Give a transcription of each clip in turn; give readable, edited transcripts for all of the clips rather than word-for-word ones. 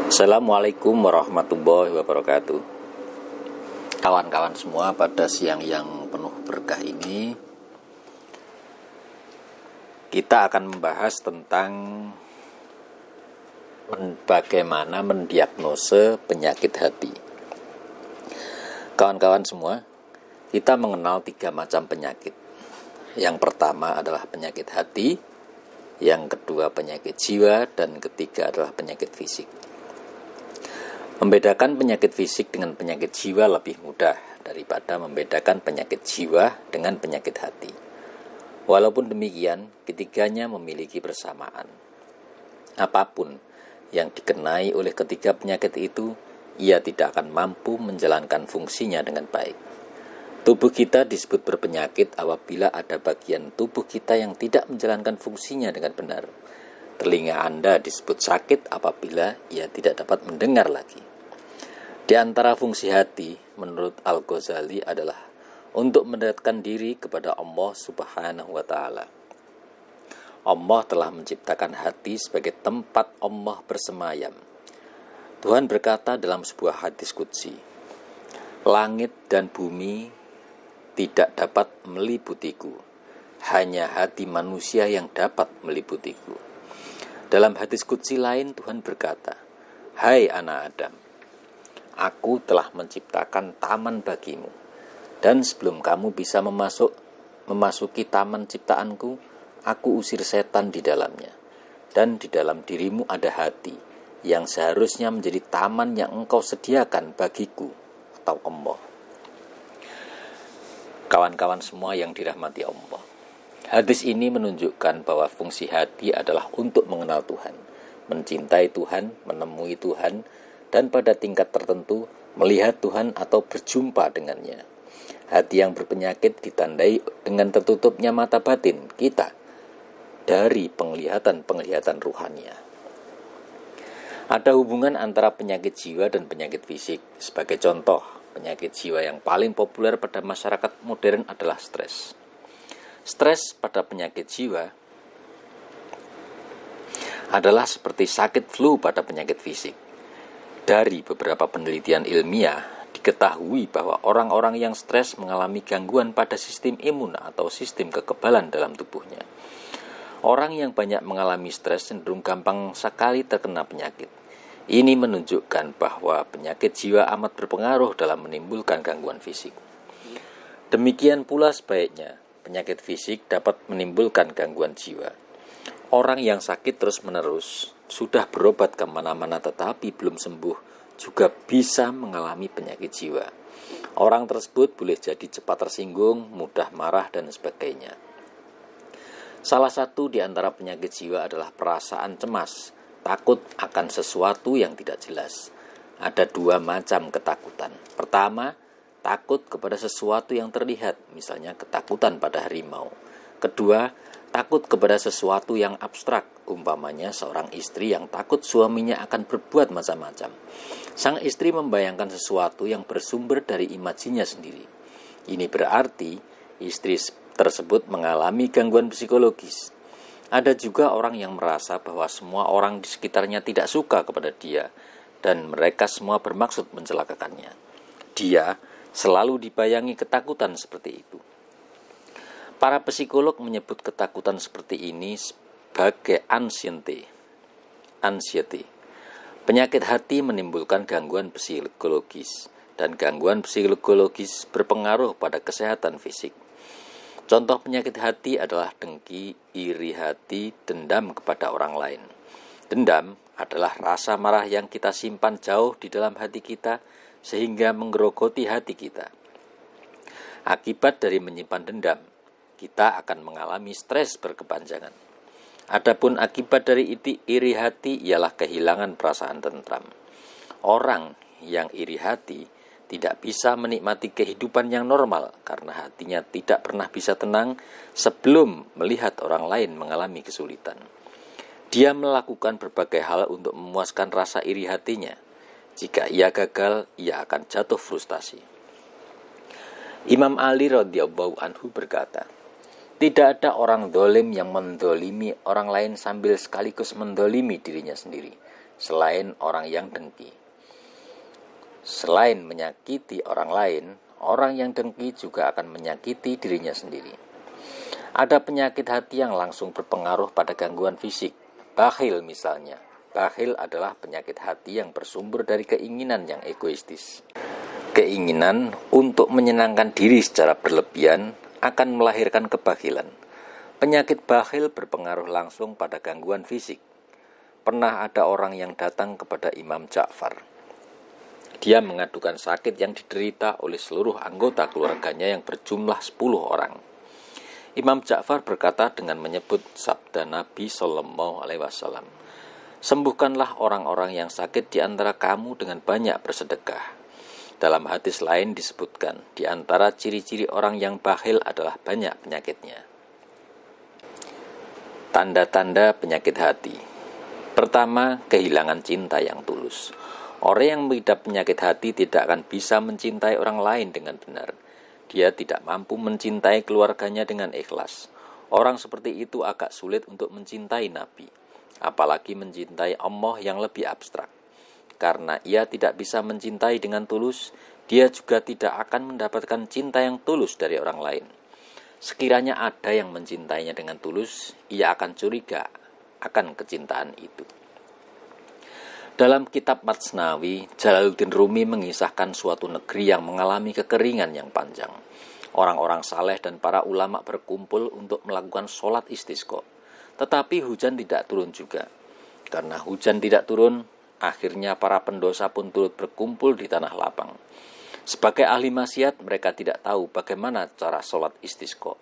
Assalamualaikum warahmatullahi wabarakatuh. Kawan-kawan semua, pada siang yang penuh berkah ini kita akan membahas tentang bagaimana mendiagnose penyakit hati. Kawan-kawan semua, kita mengenal 3 macam penyakit. Yang pertama adalah penyakit hati, yang kedua penyakit jiwa, dan ketiga adalah penyakit fisik. Membedakan penyakit fisik dengan penyakit jiwa lebih mudah daripada membedakan penyakit jiwa dengan penyakit hati. Walaupun demikian, ketiganya memiliki persamaan. Apapun yang dikenai oleh ketiga penyakit itu, ia tidak akan mampu menjalankan fungsinya dengan baik. Tubuh kita disebut berpenyakit apabila ada bagian tubuh kita yang tidak menjalankan fungsinya dengan benar. Telinga Anda disebut sakit apabila ia tidak dapat mendengar lagi. Di antara fungsi hati, menurut Al-Ghazali adalah untuk mendekatkan diri kepada Allah Subhanahu wa Ta'ala. Allah telah menciptakan hati sebagai tempat Allah bersemayam. Tuhan berkata dalam sebuah hadis qudsi, "Langit dan bumi tidak dapat meliputiku, hanya hati manusia yang dapat meliputiku." Dalam hadis qudsi lain, Tuhan berkata, "Hai anak Adam, Aku telah menciptakan taman bagimu, dan sebelum kamu bisa memasuki taman ciptaanku, aku usir setan di dalamnya. Dan di dalam dirimu ada hati, yang seharusnya menjadi taman yang engkau sediakan bagiku," atau Allah. Kawan-kawan semua yang dirahmati Allah, hadis ini menunjukkan bahwa fungsi hati adalah untuk mengenal Tuhan, mencintai Tuhan, menemui Tuhan, dan pada tingkat tertentu melihat Tuhan atau berjumpa dengannya. Hati yang berpenyakit ditandai dengan tertutupnya mata batin kita dari penglihatan ruhania. Ada hubungan antara penyakit jiwa dan penyakit fisik. Sebagai contoh, penyakit jiwa yang paling populer pada masyarakat modern adalah stres. Stres pada penyakit jiwa adalah seperti sakit flu pada penyakit fisik. Dari beberapa penelitian ilmiah, diketahui bahwa orang-orang yang stres mengalami gangguan pada sistem imun atau sistem kekebalan dalam tubuhnya. Orang yang banyak mengalami stres cenderung gampang sekali terkena penyakit. Ini menunjukkan bahwa penyakit jiwa amat berpengaruh dalam menimbulkan gangguan fisik. Demikian pula sebaliknya, penyakit fisik dapat menimbulkan gangguan jiwa. Orang yang sakit terus-menerus, sudah berobat kemana-mana tetapi belum sembuh, juga bisa mengalami penyakit jiwa. Orang tersebut boleh jadi cepat tersinggung, mudah marah, dan sebagainya. Salah satu di antara penyakit jiwa adalah perasaan cemas, takut akan sesuatu yang tidak jelas. Ada 2 macam ketakutan. Pertama, takut kepada sesuatu yang terlihat, misalnya ketakutan pada harimau. Kedua, takut kepada sesuatu yang abstrak, umpamanya seorang istri yang takut suaminya akan berbuat macam-macam. Sang istri membayangkan sesuatu yang bersumber dari imajinnya sendiri. Ini berarti istri tersebut mengalami gangguan psikologis. Ada juga orang yang merasa bahwa semua orang di sekitarnya tidak suka kepada dia, dan mereka semua bermaksud mencelakakannya. Dia selalu dibayangi ketakutan seperti itu. Para psikolog menyebut ketakutan seperti ini sebagai anxiety. Penyakit hati menimbulkan gangguan psikologis, dan gangguan psikologis berpengaruh pada kesehatan fisik. Contoh penyakit hati adalah dengki, iri hati, dendam kepada orang lain. Dendam adalah rasa marah yang kita simpan jauh di dalam hati kita sehingga menggerogoti hati kita. Akibat dari menyimpan dendam, kita akan mengalami stres berkepanjangan. Adapun akibat dari iri hati ialah kehilangan perasaan tentram. Orang yang iri hati tidak bisa menikmati kehidupan yang normal karena hatinya tidak pernah bisa tenang sebelum melihat orang lain mengalami kesulitan. Dia melakukan berbagai hal untuk memuaskan rasa iri hatinya. Jika ia gagal, ia akan jatuh frustasi. Imam Ali radhiyallahu anhu berkata, "Tidak ada orang dolim yang mendolimi orang lain sambil sekaligus mendolimi dirinya sendiri. selain orang yang dengki. Selain menyakiti orang lain, orang yang dengki juga akan menyakiti dirinya sendiri. Ada penyakit hati yang langsung berpengaruh pada gangguan fisik. Bakhil misalnya. Bakhil adalah penyakit hati yang bersumber dari keinginan yang egoistis. Keinginan untuk menyenangkan diri secara berlebihan akan melahirkan kebakhilan. Penyakit bakhil berpengaruh langsung pada gangguan fisik. Pernah ada orang yang datang kepada Imam Ja'far. Dia mengadukan sakit yang diderita oleh seluruh anggota keluarganya yang berjumlah 10 orang. Imam Ja'far berkata dengan menyebut sabda Nabi Sallallahu Alaihi Wasallam, "Sembuhkanlah orang-orang yang sakit di antara kamu dengan banyak bersedekah." Dalam hadis lain disebutkan, di antara ciri-ciri orang yang bakhil adalah banyak penyakitnya. Tanda-tanda penyakit hati. Pertama, kehilangan cinta yang tulus. Orang yang mengidap penyakit hati tidak akan bisa mencintai orang lain dengan benar. Dia tidak mampu mencintai keluarganya dengan ikhlas. Orang seperti itu agak sulit untuk mencintai Nabi, apalagi mencintai Allah yang lebih abstrak. Karena ia tidak bisa mencintai dengan tulus, dia juga tidak akan mendapatkan cinta yang tulus dari orang lain. Sekiranya ada yang mencintainya dengan tulus, ia akan curiga akan kecintaan itu. Dalam kitab Matsnawi, Jalaluddin Rumi mengisahkan suatu negeri yang mengalami kekeringan yang panjang. Orang-orang saleh dan para ulama berkumpul untuk melakukan sholat istisqa. Tetapi hujan tidak turun juga. Karena hujan tidak turun, akhirnya para pendosa pun turut berkumpul di tanah lapang. Sebagai ahli maksiat, mereka tidak tahu bagaimana cara sholat istisqa.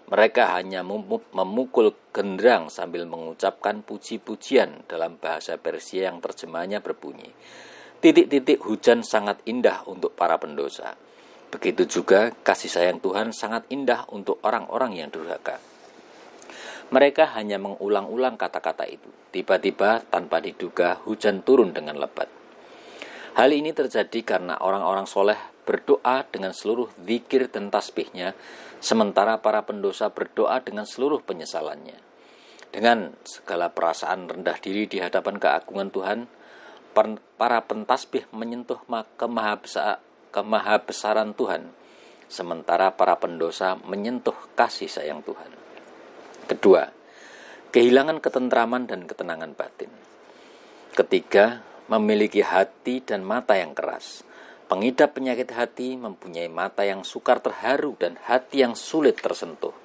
Mereka hanya memukul genderang sambil mengucapkan puji-pujian dalam bahasa Persia yang terjemahnya berbunyi, "Titik-titik hujan sangat indah untuk para pendosa. Begitu juga kasih sayang Tuhan sangat indah untuk orang-orang yang durhaka." Mereka hanya mengulang-ulang kata-kata itu. Tiba-tiba tanpa diduga hujan turun dengan lebat. Hal ini terjadi karena orang-orang soleh berdoa dengan seluruh zikir dan tasbihnya, sementara para pendosa berdoa dengan seluruh penyesalannya. Dengan segala perasaan rendah diri di hadapan keagungan Tuhan, para pentasbih menyentuh kemahabesaran Tuhan, sementara para pendosa menyentuh kasih sayang Tuhan. Kedua, kehilangan ketentraman dan ketenangan batin. Ketiga, memiliki hati dan mata yang keras. Pengidap penyakit hati mempunyai mata yang sukar terharu dan hati yang sulit tersentuh.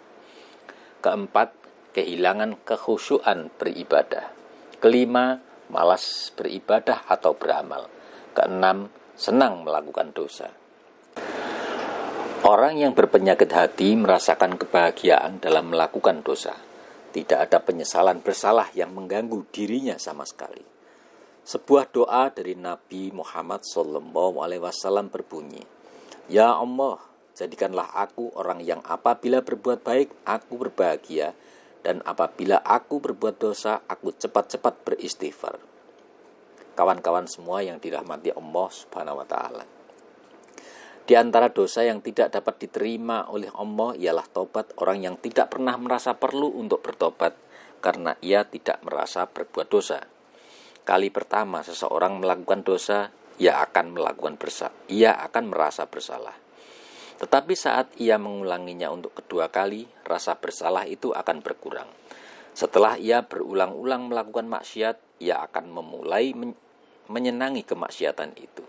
Keempat, kehilangan kekhusyuan beribadah. Kelima, malas beribadah atau beramal. Keenam, senang melakukan dosa. Orang yang berpenyakit hati merasakan kebahagiaan dalam melakukan dosa. Tidak ada penyesalan bersalah yang mengganggu dirinya sama sekali. Sebuah doa dari Nabi Muhammad SAW berbunyi, "Ya Allah, jadikanlah aku orang yang apabila berbuat baik, aku berbahagia, dan apabila aku berbuat dosa, aku cepat-cepat beristighfar." Kawan-kawan semua yang dirahmati Allah Subhanahu wa Ta'ala, di antara dosa yang tidak dapat diterima oleh Allah ialah tobat orang yang tidak pernah merasa perlu untuk bertobat karena ia tidak merasa berbuat dosa. Kali pertama seseorang melakukan dosa, ia akan merasa bersalah. Tetapi saat ia mengulanginya untuk kedua kali, rasa bersalah itu akan berkurang. Setelah ia berulang-ulang melakukan maksiat, ia akan memulai menyenangi kemaksiatan itu.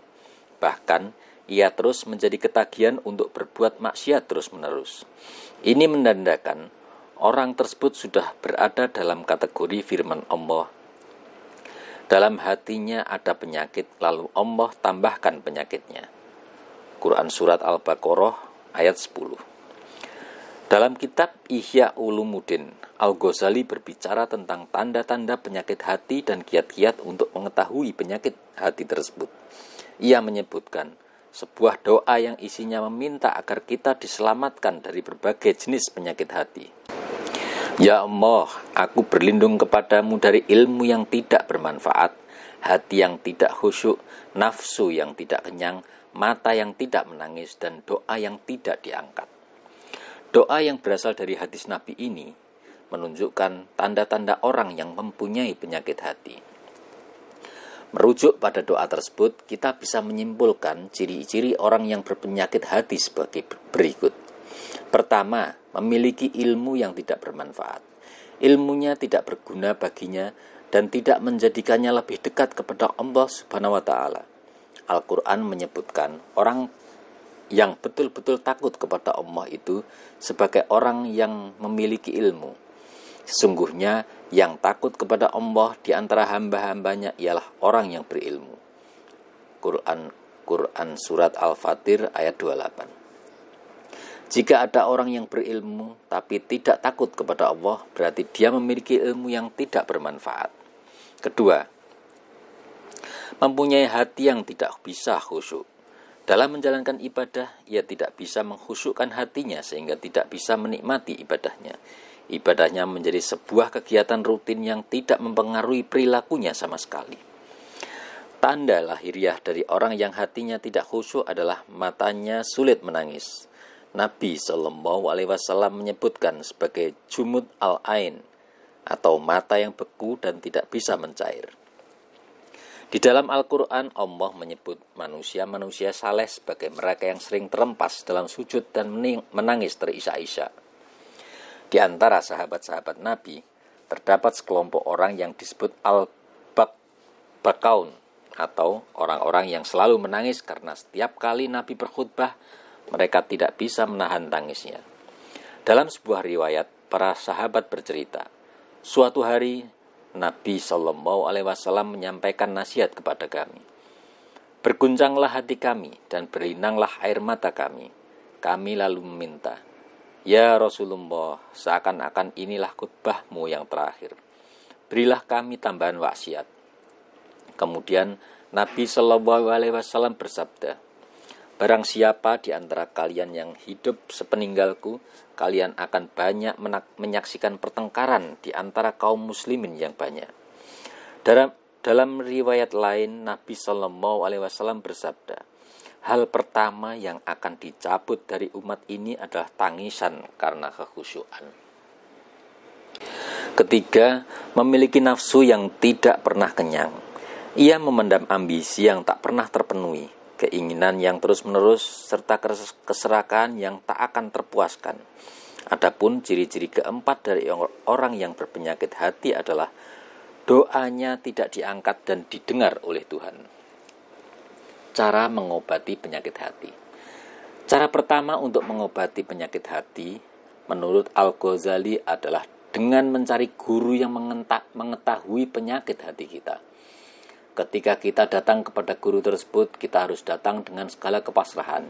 Bahkan, ia terus menjadi ketagihan untuk berbuat maksiat terus-menerus. Ini menandakan orang tersebut sudah berada dalam kategori firman Allah, "Dalam hatinya ada penyakit, lalu Allah tambahkan penyakitnya." Quran Surat Al-Baqarah ayat 10. Dalam kitab Ihya Ulumuddin, Al-Ghazali berbicara tentang tanda-tanda penyakit hati dan kiat-kiat untuk mengetahui penyakit hati tersebut. Ia menyebutkan sebuah doa yang isinya meminta agar kita diselamatkan dari berbagai jenis penyakit hati. "Ya Allah, aku berlindung kepadamu dari ilmu yang tidak bermanfaat, hati yang tidak khusyuk, nafsu yang tidak kenyang, mata yang tidak menangis, dan doa yang tidak diangkat." Doa yang berasal dari hadis Nabi ini menunjukkan tanda-tanda orang yang mempunyai penyakit hati. Merujuk pada doa tersebut, kita bisa menyimpulkan ciri-ciri orang yang berpenyakit hati sebagai berikut. Pertama, memiliki ilmu yang tidak bermanfaat. Ilmunya tidak berguna baginya dan tidak menjadikannya lebih dekat kepada Allah Subhanahu wa taala. Al-Qur'an menyebutkan orang yang betul-betul takut kepada Allah itu sebagai orang yang memiliki ilmu. Sesungguhnya yang takut kepada Allah di antara hamba-hambanya ialah orang yang berilmu. Quran surat Al-Fatir ayat 28. Jika ada orang yang berilmu tapi tidak takut kepada Allah, berarti dia memiliki ilmu yang tidak bermanfaat. Kedua, mempunyai hati yang tidak bisa khusyuk. Dalam menjalankan ibadah, ia tidak bisa mengkhusyukkan hatinya sehingga tidak bisa menikmati ibadahnya. Ibadahnya menjadi sebuah kegiatan rutin yang tidak mempengaruhi perilakunya sama sekali. Tanda lahiriah dari orang yang hatinya tidak khusyuk adalah matanya sulit menangis. Nabi Shallallahu Alaihi Wasallam menyebutkan sebagai jumud al-ain atau mata yang beku dan tidak bisa mencair. Di dalam Al-Quran, Allah menyebut manusia-manusia saleh sebagai mereka yang sering terempas dalam sujud dan menangis terisak-isak. Di antara sahabat-sahabat Nabi, terdapat sekelompok orang yang disebut al-bakaun, atau orang-orang yang selalu menangis karena setiap kali Nabi berkhutbah, mereka tidak bisa menahan tangisnya. Dalam sebuah riwayat, para sahabat bercerita, suatu hari Nabi Shallallahu Alaihi Wasallam menyampaikan nasihat kepada kami. Berguncanglah hati kami dan berlinanglah air mata kami. Kami lalu meminta, ya Rasulullah, seakan-akan inilah khutbahmu yang terakhir. Berilah kami tambahan wasiat. Kemudian Nabi Shallallahu Alaihi Wasallam bersabda, barang siapa di antara kalian yang hidup sepeninggalku, kalian akan banyak menyaksikan pertengkaran di antara kaum muslimin yang banyak. Dalam riwayat lain, Nabi Shallallahu Alaihi Wasallam bersabda, hal pertama yang akan dicabut dari umat ini adalah tangisan karena kekhusyuan. Ketiga, memiliki nafsu yang tidak pernah kenyang. Ia memendam ambisi yang tak pernah terpenuhi, keinginan yang terus-menerus, serta keserakahan yang tak akan terpuaskan. Adapun ciri-ciri keempat dari orang yang berpenyakit hati adalah doanya tidak diangkat dan didengar oleh Tuhan. Cara mengobati penyakit hati. Cara pertama untuk mengobati penyakit hati, menurut Al-Ghazali adalah dengan mencari guru yang mengetahui penyakit hati kita. Ketika kita datang kepada guru tersebut, kita harus datang dengan segala kepasrahan.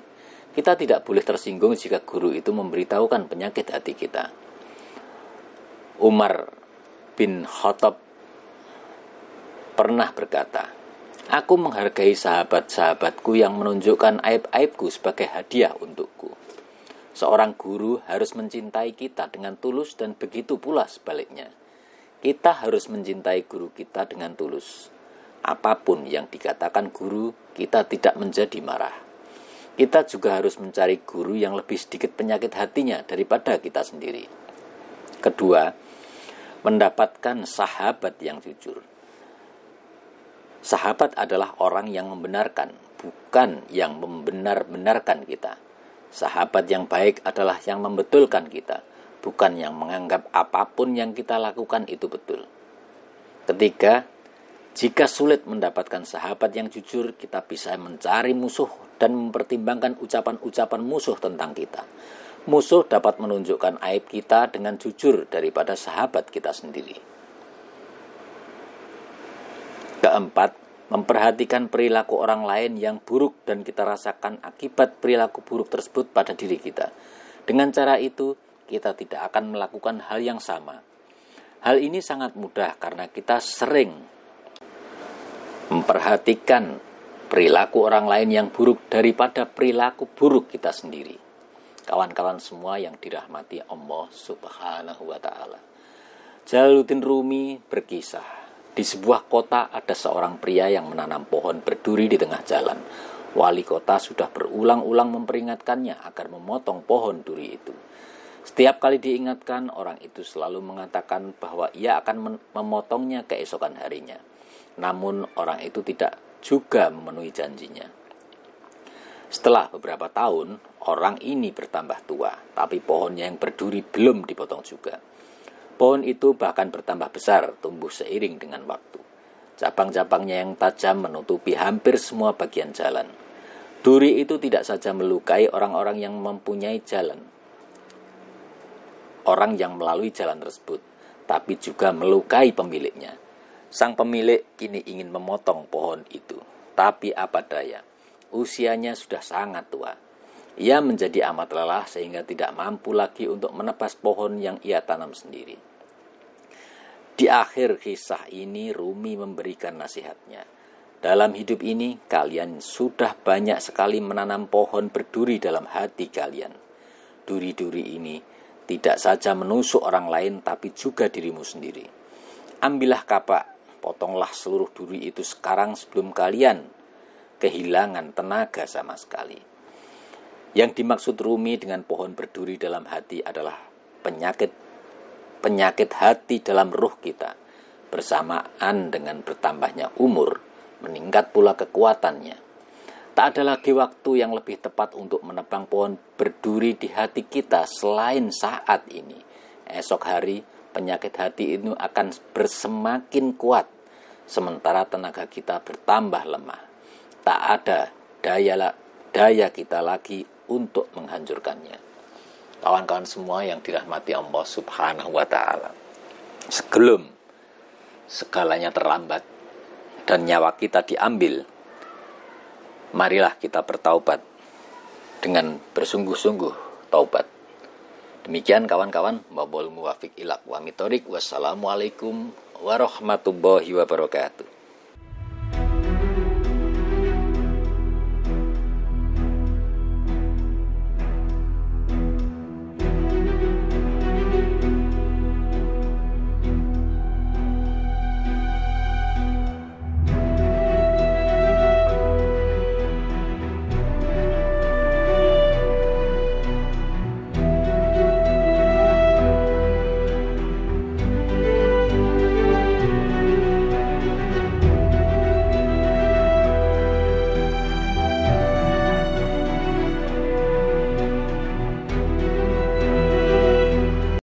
Kita tidak boleh tersinggung jika guru itu memberitahukan penyakit hati kita. Umar bin Khattab pernah berkata, aku menghargai sahabat-sahabatku yang menunjukkan aib-aibku sebagai hadiah untukku. Seorang guru harus mencintai kita dengan tulus dan begitu pula sebaliknya. Kita harus mencintai guru kita dengan tulus. Apapun yang dikatakan guru, kita tidak menjadi marah. Kita juga harus mencari guru yang lebih sedikit penyakit hatinya daripada kita sendiri. Kedua, mendapatkan sahabat yang jujur. Sahabat adalah orang yang membenarkan, bukan yang membenar-benarkan kita. Sahabat yang baik adalah yang membetulkan kita, bukan yang menganggap apapun yang kita lakukan itu betul. Ketiga, jika sulit mendapatkan sahabat yang jujur, kita bisa mencari musuh dan mempertimbangkan ucapan-ucapan musuh tentang kita. Musuh dapat menunjukkan aib kita dengan jujur daripada sahabat kita sendiri. Keempat, memperhatikan perilaku orang lain yang buruk dan kita rasakan akibat perilaku buruk tersebut pada diri kita. Dengan cara itu, kita tidak akan melakukan hal yang sama. Hal ini sangat mudah karena kita sering memperhatikan perilaku orang lain yang buruk daripada perilaku buruk kita sendiri. Kawan-kawan semua yang dirahmati Allah Subhanahu wa ta'ala. Jalaluddin Rumi berkisah, di sebuah kota ada seorang pria yang menanam pohon berduri di tengah jalan. Wali kota sudah berulang-ulang memperingatkannya agar memotong pohon duri itu. Setiap kali diingatkan, orang itu selalu mengatakan bahwa ia akan memotongnya keesokan harinya. namun orang itu tidak juga memenuhi janjinya. Setelah beberapa tahun, orang ini bertambah tua, tapi pohonnya yang berduri belum dipotong juga. Pohon itu bahkan bertambah besar, tumbuh seiring dengan waktu. Cabang-cabangnya yang tajam menutupi hampir semua bagian jalan. Duri itu tidak saja melukai orang-orang yang mempunyai jalan, orang yang melalui jalan tersebut, tapi juga melukai pemiliknya. Sang pemilik kini ingin memotong pohon itu, tapi apa daya, usianya sudah sangat tua. Ia menjadi amat lelah sehingga tidak mampu lagi untuk menebas pohon yang ia tanam sendiri. Di akhir kisah ini Rumi memberikan nasihatnya. Dalam hidup ini kalian sudah banyak sekali menanam pohon berduri dalam hati kalian. Duri-duri ini tidak saja menusuk orang lain tapi juga dirimu sendiri. Ambillah kapak, potonglah seluruh duri itu sekarang sebelum kalian kehilangan tenaga sama sekali. Yang dimaksud Rumi dengan pohon berduri dalam hati adalah penyakit hati dalam ruh kita. Bersamaan dengan bertambahnya umur, meningkat pula kekuatannya. Tak ada lagi waktu yang lebih tepat untuk menebang pohon berduri di hati kita selain saat ini. Esok hari, penyakit hati itu akan bersemakin kuat, sementara tenaga kita bertambah lemah. Tak ada daya kita lagi untuk menghancurkannya. Kawan-kawan semua yang dirahmati Allah Subhanahu wa Ta'ala, sebelum segalanya terlambat dan nyawa kita diambil, marilah kita bertaubat dengan bersungguh-sungguh taubat. Demikian kawan-kawan, wabul muwafiq ila aqwamit thoriq. Wassalamualaikum warahmatullahi wabarakatuh.